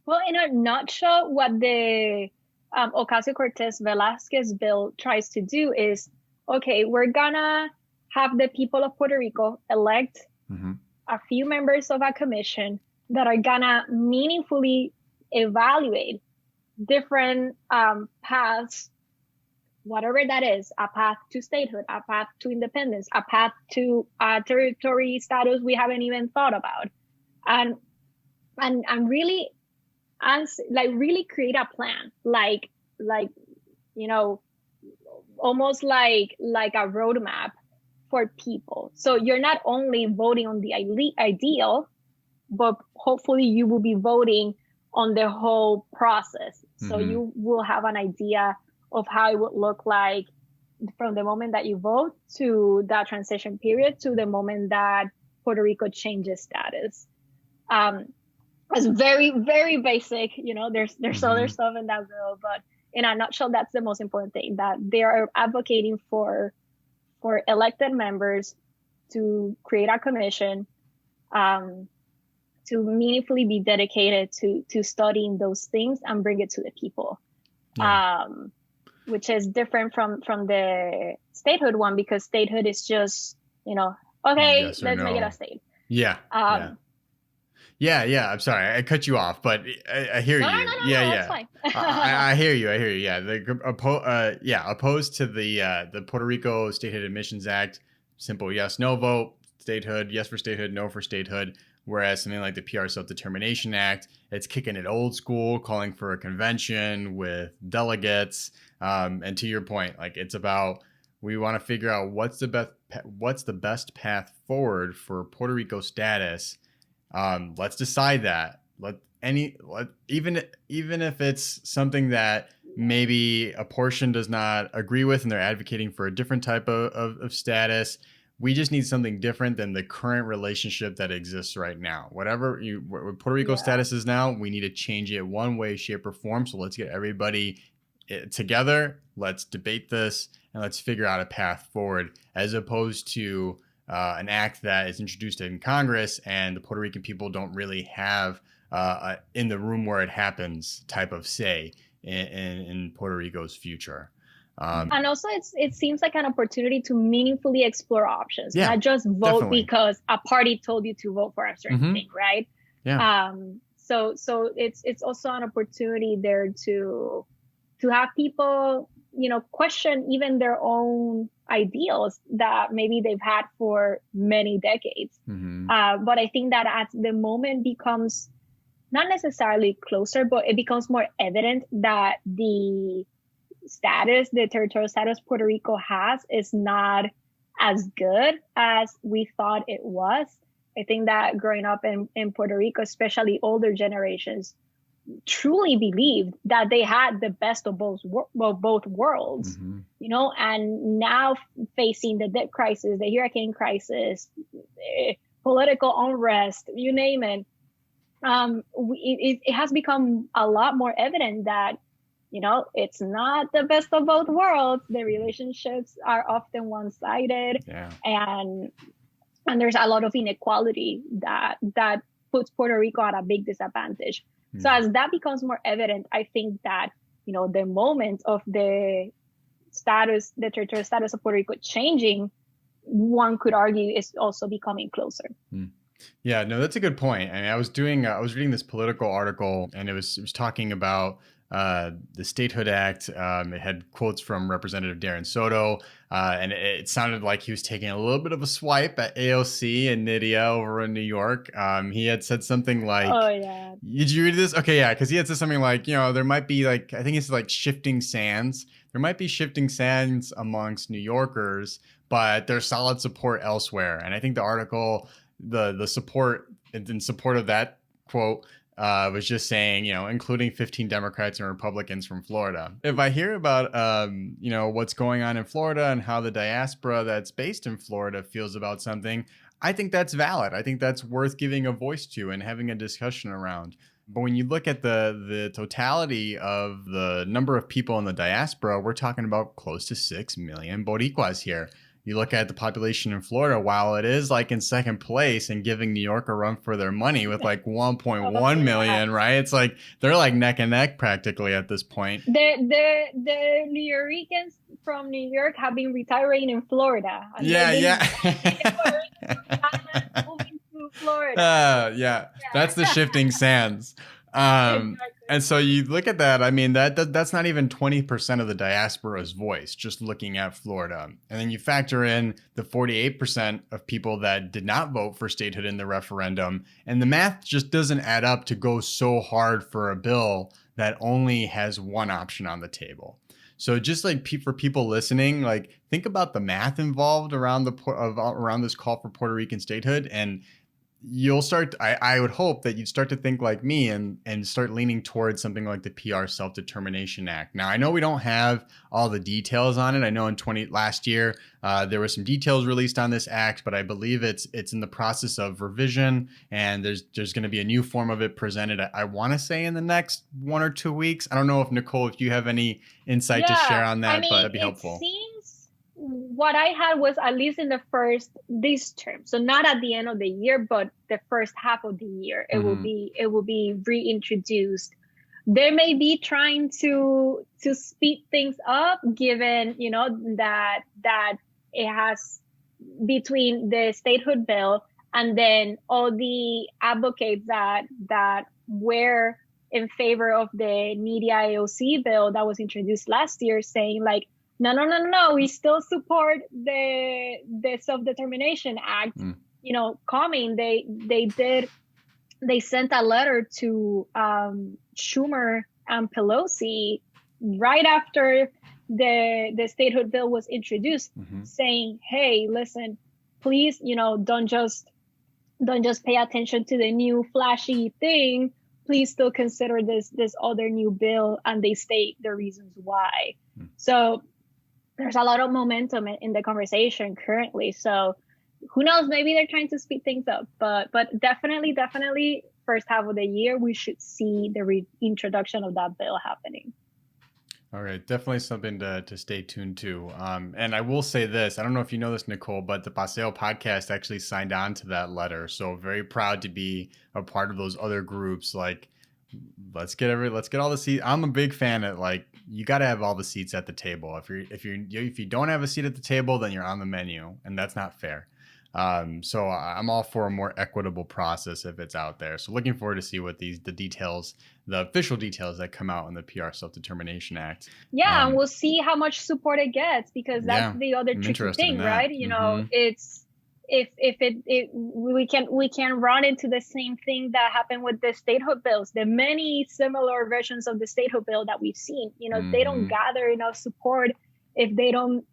Speaker 2: Well, in a nutshell, what the Ocasio-Cortez Velasquez bill tries to do is, okay, we're gonna have the people of Puerto Rico elect a few members of a commission that are gonna meaningfully evaluate different paths, whatever that is, a path to statehood, a path to independence, a path to territory status we haven't even thought about, and really, really create a plan, like almost like a roadmap for people. So you're not only voting on the ideal, but hopefully you will be voting on the whole process. So you will have an idea of how it would look like from the moment that you vote to that transition period to the moment that Puerto Rico changes status. It's very, very basic. There's other stuff in that bill, but in a nutshell, that's the most important thing, that they are advocating for elected members to create a commission to meaningfully be dedicated to studying those things and bring it to the people, which is different from the statehood one, because statehood is just, okay, yes let's make it a state.
Speaker 1: Yeah. Yeah. I'm sorry, I cut you off, but I hear you.
Speaker 2: No, that's fine.
Speaker 1: I hear you. Yeah. Opposed to the Puerto Rico Statehood Admissions Act. Simple yes/no vote. Statehood, yes for statehood, no for statehood. Whereas something like the PR Self-Determination Act, it's kicking it old school, calling for a convention with delegates. And to your point, like, it's about, we want to figure out what's the best path forward for Puerto Rico status. Let's decide that. Even if it's something that maybe a portion does not agree with and they're advocating for a different type of status, we just need something different than the current relationship that exists right now. Whatever Puerto Rico status is now, we need to change it one way, shape, or form. So let's get everybody together. Let's debate this and let's figure out a path forward, as opposed to an act that is introduced in Congress and the Puerto Rican people don't really have in the room where it happens type of say in Puerto Rico's future.
Speaker 2: And also, it seems like an opportunity to meaningfully explore options, not just vote definitely. Because a party told you to vote for a certain thing, right?
Speaker 1: Yeah.
Speaker 2: So it's also an opportunity there to have people, question even their own ideals that maybe they've had for many decades. But I think that at the moment becomes not necessarily closer, but it becomes more evident that the territorial status Puerto Rico has is not as good as we thought it was. I think that growing up in Puerto Rico, especially older generations, truly believed that they had the best of both worlds, and now facing the debt crisis, the hurricane crisis, political unrest, you name it, it has become a lot more evident that it's not the best of both worlds. The relationships are often one-sided, and there's a lot of inequality that puts Puerto Rico at a big disadvantage. So as that becomes more evident, I think that the moment of the territorial status of Puerto Rico changing, one could argue is also becoming closer.
Speaker 1: Yeah, no, that's a good point. I mean, I was reading this political article, and it was talking about the Statehood Act. It had quotes from Representative Darren Soto, and it sounded like he was taking a little bit of a swipe at AOC and Nydia over in New York. He had said something like,
Speaker 2: "Oh yeah,
Speaker 1: did you read this? Okay, yeah, because he had said something like, there might be like, I think it's like shifting sands. There might be shifting sands amongst New Yorkers, but there's solid support elsewhere." And I think the article, the support in support of that quote was just saying, including 15 Democrats and Republicans from Florida. If I hear about, what's going on in Florida and how the diaspora that's based in Florida feels about something, I think that's valid. I think that's worth giving a voice to and having a discussion around. But when you look at the totality of the number of people in the diaspora, we're talking about close to 6 million Boricuas here. You look at the population in Florida, while it is like in second place and giving New York a run for their money with like 1.1 million, right? It's like they're like neck and neck practically at this point.
Speaker 2: The New Yorkers from New York have been retiring in Florida.
Speaker 1: Yeah.
Speaker 2: Moving to Florida.
Speaker 1: Yeah, that's the shifting sands. Exactly. And so you look at that, I mean, that's not even 20% of the diaspora's voice, just looking at Florida. And then you factor in the 48% of people that did not vote for statehood in the referendum. And the math just doesn't add up to go so hard for a bill that only has one option on the table. So just like for people listening, like think about the math involved around around this call for Puerto Rican statehood, and you'll start, I would hope that you'd start to think like me and start leaning towards something like the PR Self-Determination Act. Now, I know we don't have all the details on it. I know last year, there were some details released on this act, but I believe it's in the process of revision, and there's going to be a new form of it presented, I want to say in the next 1 or 2 weeks. I don't know if Nicole, if you have any insight to share on that, but that'd be helpful.
Speaker 2: What I had was at least in this term, so not at the end of the year, but the first half of the year, it will be reintroduced. They may be trying to speed things up, given that it has between the statehood bill and then all the advocates that were in favor of the Nydia AOC bill that was introduced last year, saying like, no, we still support the Self-Determination Act. Coming. They sent a letter to Schumer and Pelosi right after the statehood bill was introduced, saying, hey, listen, please, don't just pay attention to the new flashy thing. Please still consider this other new bill, and they state the reasons why. So there's a lot of momentum in the conversation currently. So who knows, maybe they're trying to speed things up, but definitely first half of the year, we should see the reintroduction of that bill happening.
Speaker 1: All right. Definitely something to stay tuned to. And I will say this, I don't know if you know this, Nicole, but the Paseo podcast actually signed on to that letter. So very proud to be a part of those other groups. Like, let's get all the seats. I'm a big fan of like, you got to have all the seats at the table. If you don't have a seat at the table, then you're on the menu, and that's not fair. So I'm all for a more equitable process if it's out there. So looking forward to see what the official details that come out in the PR Self-Determination Act.
Speaker 2: Yeah, and we'll see how much support it gets, because that's the other tricky thing, right? It's we can run into the same thing that happened with the statehood bills. The many similar versions of the statehood bill that we've seen, they don't gather enough support. If they don't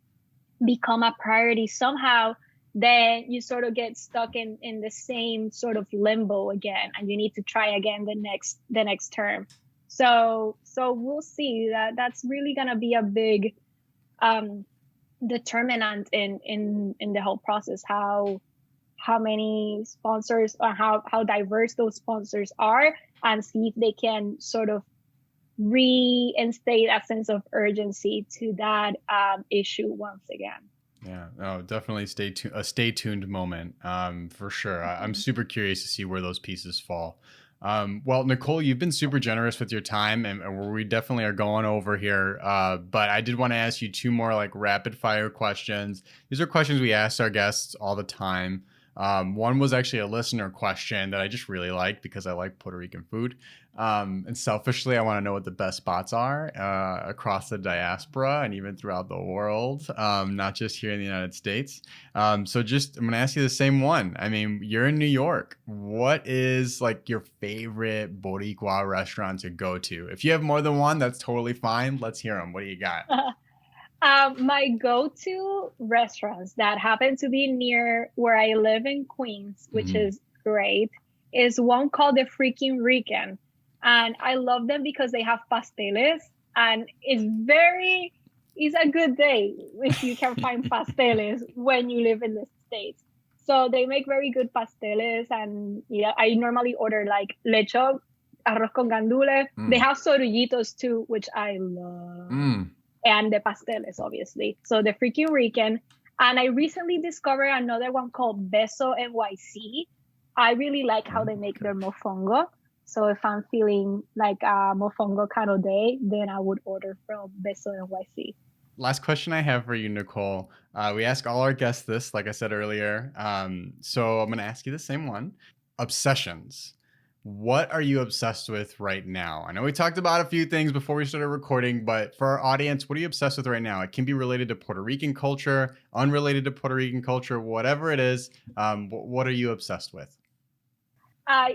Speaker 2: become a priority somehow, then you sort of get stuck in the same sort of limbo again, and you need to try again the next term. So we'll see. That's really gonna be a big determinant in the whole process, how many sponsors or how diverse those sponsors are, and see if they can sort of reinstate a sense of urgency to that issue once again.
Speaker 1: Yeah, no, definitely stay tuned moment for sure. I'm super curious to see where those pieces fall. Well, Nicole, you've been super generous with your time, and we definitely are going over here. But I did want to ask you two more like rapid fire questions. These are questions we ask our guests all the time. One was actually a listener question that I just really like because I like Puerto Rican food. And selfishly, I want to know what the best spots are across the diaspora and even throughout the world, not just here in the United States. So just, I'm going to ask you the same one. I mean, you're in New York. What is like your favorite Boricua restaurant to go to? If you have more than one, that's totally fine. Let's hear them. What do you got?
Speaker 2: My go-to restaurants that happen to be near where I live in Queens, which is great, is one called the Freaking Rican. And I love them because they have pasteles, and it's a good day if you can find pasteles when you live in the States. So they make very good pasteles, and yeah, I normally order like lechon, arroz con gandule. They have sorullitos too, which I love. And the pasteles, obviously. So the Freaking Rican. And I recently discovered another one called Beso NYC. I really like how they make their mofongo. So if I'm feeling like a mofongo kind of day, then I would order from Beso NYC.
Speaker 1: Last question I have for you, Nicole. We ask all our guests this, like I said earlier. So I'm going to ask you the same one. Obsessions. What are you obsessed with right now? I know we talked about a few things before we started recording, but for our audience, what are you obsessed with right now? It can be related to Puerto Rican culture, unrelated to Puerto Rican culture, whatever it is. What are you obsessed with?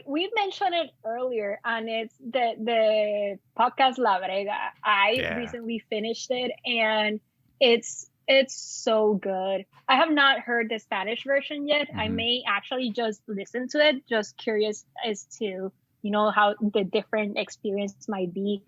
Speaker 2: We mentioned it earlier, and it's the podcast La Brega. I recently finished it, and it's so good. I have not heard the Spanish version yet. I may actually just listen to it, just curious as to, how the different experience might be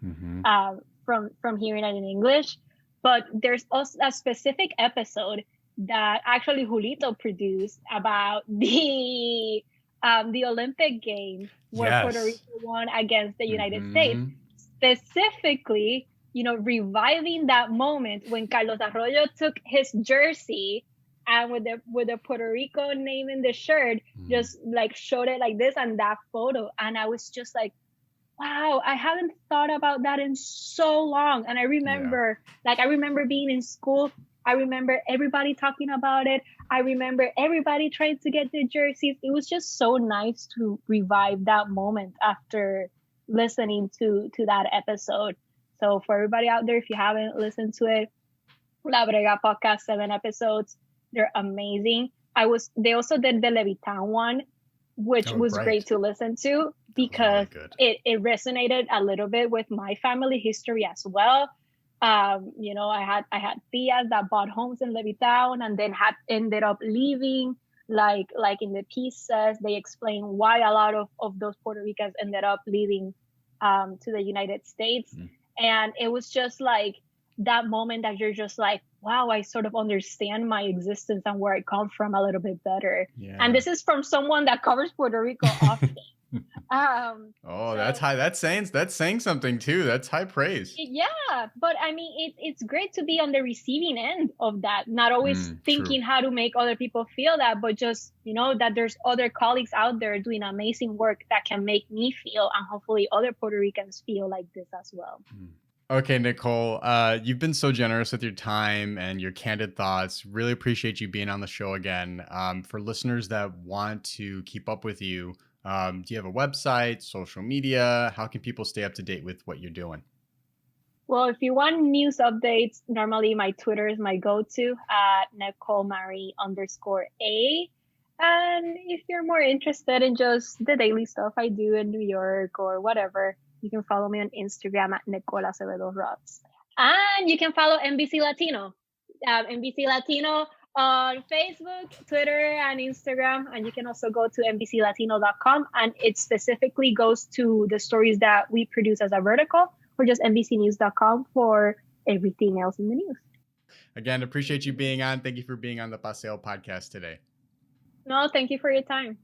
Speaker 2: from hearing it in English. But there's also a specific episode that actually Julito produced about the Olympic Games where Puerto Rico won against the United States. Specifically, reviving that moment when Carlos Arroyo took his jersey and with the Puerto Rico name in the shirt, just like showed it like this and that photo. And I was just like, wow, I haven't thought about that in so long. And I remember, being in school. I remember everybody talking about it. I remember everybody trying to get their jerseys. It was just so nice to revive that moment after listening to that episode. So for everybody out there, if you haven't listened to it, La Brega podcast, 7 episodes. They're amazing. They also did the Levitan one, which was great to listen to because it resonated a little bit with my family history as well. I had tias that bought homes in Levitan and then had ended up leaving. Like in the piece says, they explain why a lot of those Puerto Ricans ended up leaving to the United States. And it was just like that moment that you're just like, wow, I sort of understand my existence and where I come from a little bit better. Yeah. And this is from someone that covers Puerto Rico often.
Speaker 1: That's high. That's saying something too. That's high praise.
Speaker 2: Yeah, but I mean, it's great to be on the receiving end of that. Not always thinking how to make other people feel that, but just that there's other colleagues out there doing amazing work that can make me feel, and hopefully other Puerto Ricans feel like this as well.
Speaker 1: Okay, Nicole, you've been so generous with your time and your candid thoughts. Really appreciate you being on the show again. For listeners that want to keep up with you, do you have a website, social media? How can people stay up to date with what you're doing?
Speaker 2: Well, if you want news updates, normally my Twitter is my go-to at NicoleMarie_A. And if you're more interested in just the daily stuff I do in New York or whatever, you can follow me on Instagram at Nicole Acevedo Rots. And you can follow NBC Latino. NBC Latino on Facebook, Twitter, and Instagram. And you can also go to NBCLatino.com. And it specifically goes to the stories that we produce as a vertical, or just NBCNews.com for everything else in the news.
Speaker 1: Again, appreciate you being on. Thank you for being on the Paseo podcast today.
Speaker 2: No, thank you for your time.